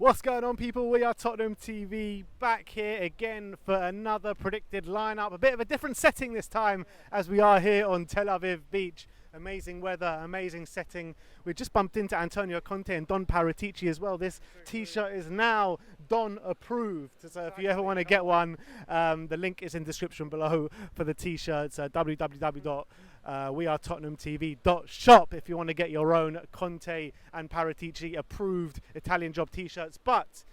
What's going on, people? We are Tottenham TV, back here again for another predicted lineup. A bit of a different setting this time, as we are here on Tel Aviv beach. Amazing weather, amazing setting. We just bumped into Antonio Conte and Don Paratici as well. This t-shirt is now Don approved. So if you ever want to get one, the link is in the description below for the t-shirts. www.WeAreTottenhamTV.shop if you want to get your own Conte and Paratici approved Italian job t-shirts. But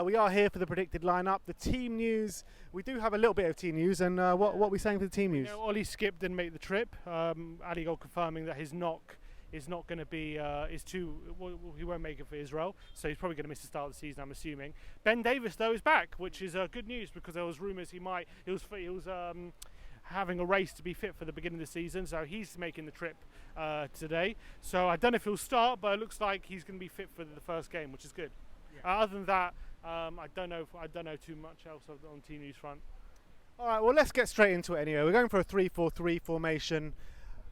we are here for the predicted lineup. The team news, we do have a little bit of team news, and what are we saying for the team news? Ollie Skip didn't make the trip. Ali Gold confirming that his knock is not going to be, he won't make it for Israel, so he's probably going to miss the start of the season, I'm assuming. Ben Davies, though, is back, which is good news, because there was rumours he was having a race to be fit for the beginning of the season, so he's making the trip today. So I don't know if he'll start, but it looks like he's going to be fit for the first game, which is good. Yeah. Other than that, I don't know too much else on team news front. All right, well, let's get straight into it anyway. We're going for a 3-4-3 formation,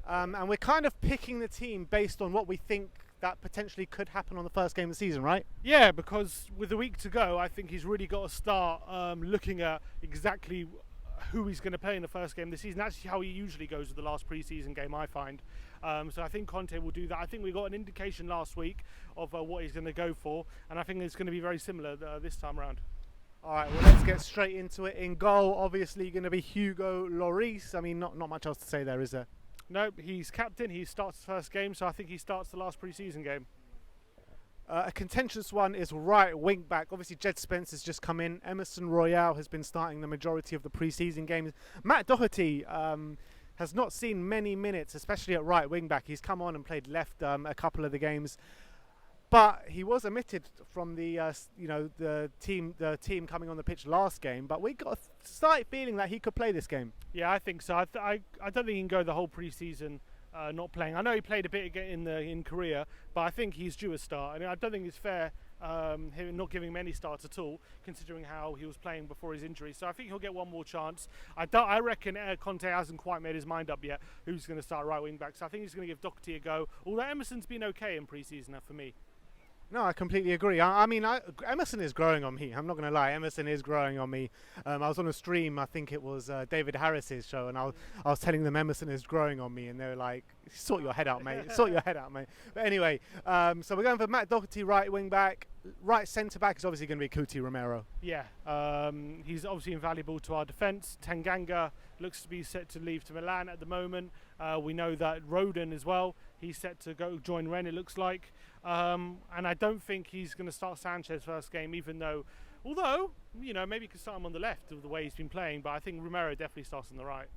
and we're kind of picking the team based on what we think that potentially could happen on the first game of the season, right? Yeah, because with a week to go, I think he's really got to start looking at exactly who he's going to play in the first game of the season. That's how he usually goes with the last pre-season game, I find. So I think Conte will do that. I think we got an indication last week of what he's going to go for, and I think it's going to be very similar this time around. All right, well, let's get straight into it. In goal, obviously going to be Hugo Lloris. I mean, not much else to say there, is there? No, he's captain. He starts the first game, so I think he starts the last pre-season game. A contentious one is right wing back. Obviously, Jed Spence has just come in. Emerson Royale has been starting the majority of the pre-season games. Matt Doherty has not seen many minutes, especially at right wing back. He's come on and played left a couple of the games, but he was omitted from the the team coming on the pitch last game. But we got a slight feeling that he could play this game. Yeah, I think so. I don't think he can go the whole pre-season not playing. I know he played a bit in Korea, but I think he's due a start. And I don't think it's fair him not giving him any starts at all, considering how he was playing before his injury. So I think he'll get one more chance. I reckon Conte hasn't quite made his mind up yet who's going to start right wing back. So I think he's going to give Doherty a go. Although Emerson's been okay in pre-season for me. No, I completely agree. I mean, Emerson is growing on me. I'm not going to lie. Emerson is growing on me. I was on a stream, I think it was David Harris's show, and I was telling them Emerson is growing on me, and they were like, sort your head out, mate. Sort your head out, mate. But anyway, so we're going for Matt Doherty, right wing back. Right centre back is obviously going to be Cuti Romero. Yeah, he's obviously invaluable to our defence. Tanganga looks to be set to leave to Milan at the moment. We know that Rodon as well, he's set to go join Rennes, it looks like. And I don't think he's going to start Sanchez first game, although, maybe he could start him on the left of the way he's been playing, but I think Romero definitely starts on the right.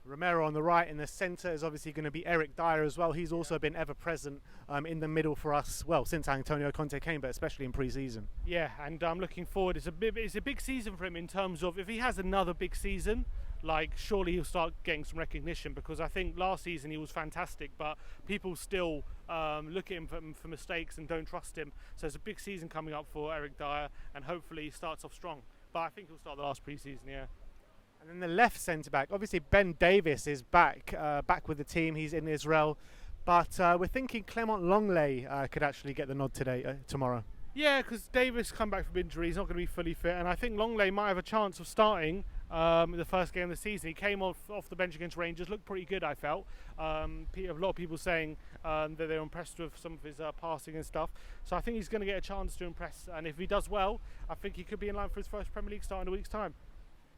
Romero on the right. In the centre is obviously going to be Eric Dyer as well. He's also been ever present in the middle for us, well, since Antonio Conte came, but especially in pre-season. Yeah, and I'm looking forward. It's a big season for him in terms of if he has another big season, surely he'll start getting some recognition, because I think last season he was fantastic, but people still look at him for mistakes and don't trust him. So it's a big season coming up for Eric Dyer, and hopefully he starts off strong. But I think he'll start the last pre-season, yeah. And then the left centre-back, obviously Ben Davies is back with the team. He's in Israel. But we're thinking Clement Longley could actually get the nod tomorrow. Yeah, because Davies come back from injury. He's not going to be fully fit. And I think Longley might have a chance of starting the first game of the season. He came off the bench against Rangers, looked pretty good, I felt. A lot of people saying that they're impressed with some of his passing and stuff. So I think he's going to get a chance to impress. And if he does well, I think he could be in line for his first Premier League start in a week's time.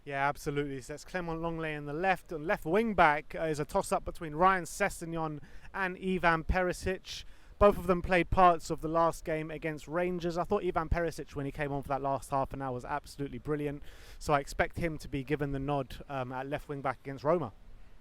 Yeah, absolutely. So that's Clement Longley in the left. And left wing back is a toss-up between Ryan Sessegnon and Ivan Perisic. Both of them played parts of the last game against Rangers. I thought Ivan Perisic, when he came on for that last half an hour, was absolutely brilliant. So I expect him to be given the nod at left wing back against Roma.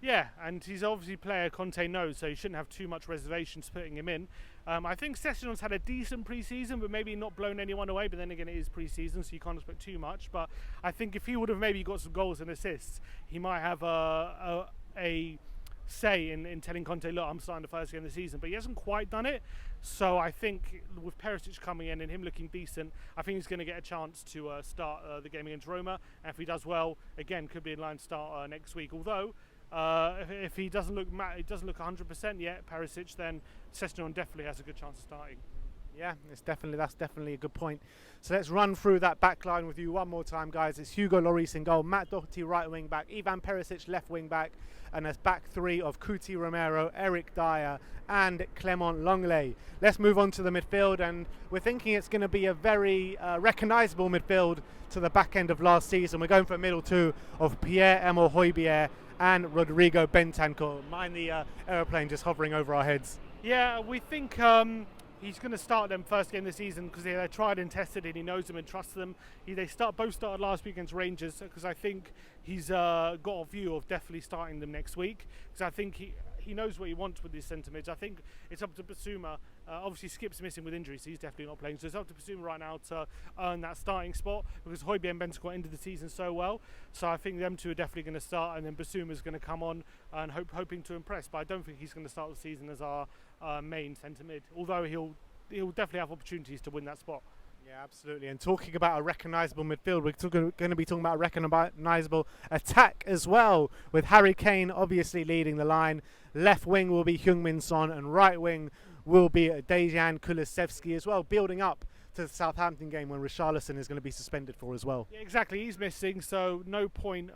Yeah, and he's obviously a player Conte knows, so you shouldn't have too much reservations putting him in. I think Sessegnon's had a decent pre-season, but maybe not blown anyone away. But then again, it is pre-season, so you can't expect too much. But I think if he would have maybe got some goals and assists, he might have a say in telling Conte, look, I'm starting the first game of the season. But he hasn't quite done it. So I think with Perisic coming in and him looking decent, I think he's going to get a chance to start the game against Roma. And if he does well, again, could be in line to start next week. Although, if he doesn't look 100% yet, Perisic, then Sessegnon definitely has a good chance of starting. Yeah, that's definitely a good point. So let's run through that back line with you one more time, guys. It's Hugo Lloris in goal, Matt Doherty right wing back, Ivan Perisic left wing back, and there's back three of Kuti Romero, Eric Dyer, and Clement Longley. Let's move on to the midfield, and we're thinking it's going to be a very recognisable midfield to the back end of last season. We're going for a middle two of Pierre-Emile Højbjerg and Rodrigo Bentancur. Mind the aeroplane just hovering over our heads. Yeah, we think he's going to start them first game this season because they're tried and tested and he knows them and trusts them. They both started last week against Rangers because I think he's got a view of definitely starting them next week because I think he knows what he wants with his centre mids. I think it's up to Basuma. Obviously, Skip's missing with injury, so he's definitely not playing. So it's up to Basuma right now to earn that starting spot because Højbjerg and Bentancur ended the season so well. So I think them two are definitely going to start, and then Basuma's going to come on and hoping to impress. But I don't think he's going to start the season as our main centre mid, although he'll definitely have opportunities to win that spot. Yeah, absolutely. And talking about a recognisable midfield, we're going to be talking about a recognisable attack as well, with Harry Kane obviously leading the line. Left wing will be Heung-min Son, and right wing will be Dejan Kulusevski as well, building up to the Southampton game when Richarlison is going to be suspended for as well. Yeah, exactly. He's missing, so no point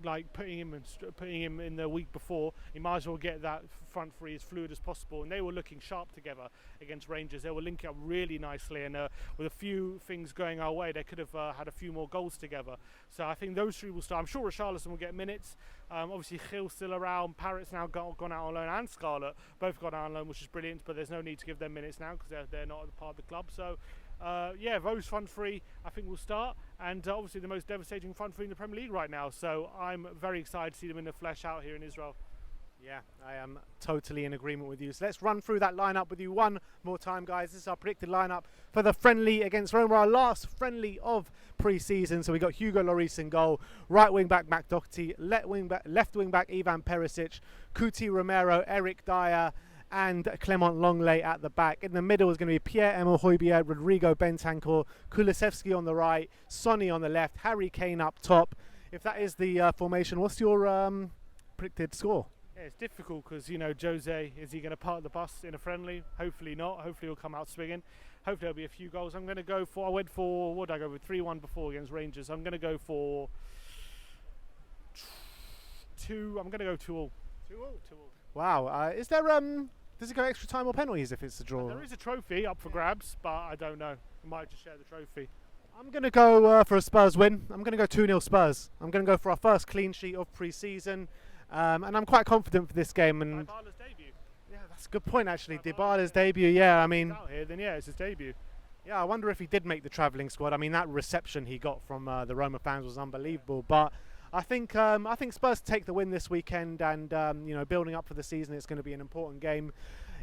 like putting him in the week before. He might as well get that front three as fluid as possible. And they were looking sharp together against Rangers. They were linking up really nicely, and with a few things going our way, they could have had a few more goals together. So I think those three will start. I'm sure Richarlison will get minutes. Obviously, Gil's still around. Parrott's now gone out on loan, and Scarlett both gone out on loan, which is brilliant. But there's no need to give them minutes now because they're not a part of the club. So. Yeah, those front three I think will start, and obviously the most devastating front three in the Premier League right now. So I'm very excited to see them in the flesh out here in Israel. Yeah, I am totally in agreement with you. So let's run through that lineup with you one more time, guys. This is our predicted lineup for the friendly against Roma, our last friendly of pre-season. So we got Hugo Lloris in goal, right wing back Matt Doherty, left wing back Ivan Perisic, Kuti Romero, Eric Dyer, and Clement Longley at the back. In the middle is going to be Pierre-Emile Højbjerg, Rodrigo Bentancur, Kulusevski on the right, Sonny on the left, Harry Kane up top. If that is the formation, what's your predicted score? Yeah, it's difficult because, Jose, is he going to park the bus in a friendly? Hopefully not. Hopefully he'll come out swinging. Hopefully there'll be a few goals. I'm going to go for, what did I go with? 3-1 before against Rangers. I'm going to go for 2. I'm going to go 2-2. 2-2. Wow. Is there does it go extra time or penalties if it's a draw? There is a trophy up for grabs, but I don't know. We might just share the trophy. I'm going to go for a Spurs win. I'm going to go 2-0 Spurs. I'm going to go for our first clean sheet of pre-season, and I'm quite confident for this game. And Dybala's debut. Yeah, that's a good point actually. Dybala's debut. Yeah, I mean, out here, then yeah, it's his debut. Yeah, I wonder if he did make the travelling squad. I mean, that reception he got from the Roma fans was unbelievable. But I think Spurs take the win this weekend, and building up for the season, it's going to be an important game.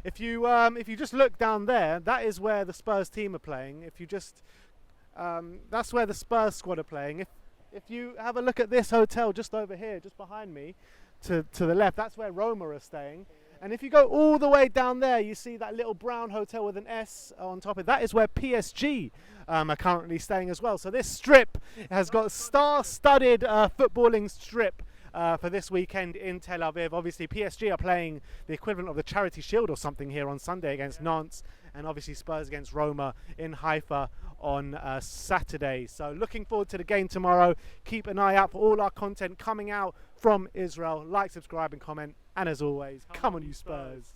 If you just look down there, that is where the Spurs team are playing. If you just that's where the Spurs squad are playing. If you have a look at this hotel just over here, just behind me, to the left, that's where Roma are staying. And if you go all the way down there, you see that little brown hotel with an S on top of it. That is where PSG are currently staying as well. So this strip has got star-studded footballing strip for this weekend in Tel Aviv. Obviously, PSG are playing the equivalent of the Charity Shield or something here on Sunday against Nantes. And obviously Spurs against Roma in Haifa on Saturday. So looking forward to the game tomorrow. Keep an eye out for all our content coming out from Israel. Like, subscribe and comment. And as always, come on you Spurs.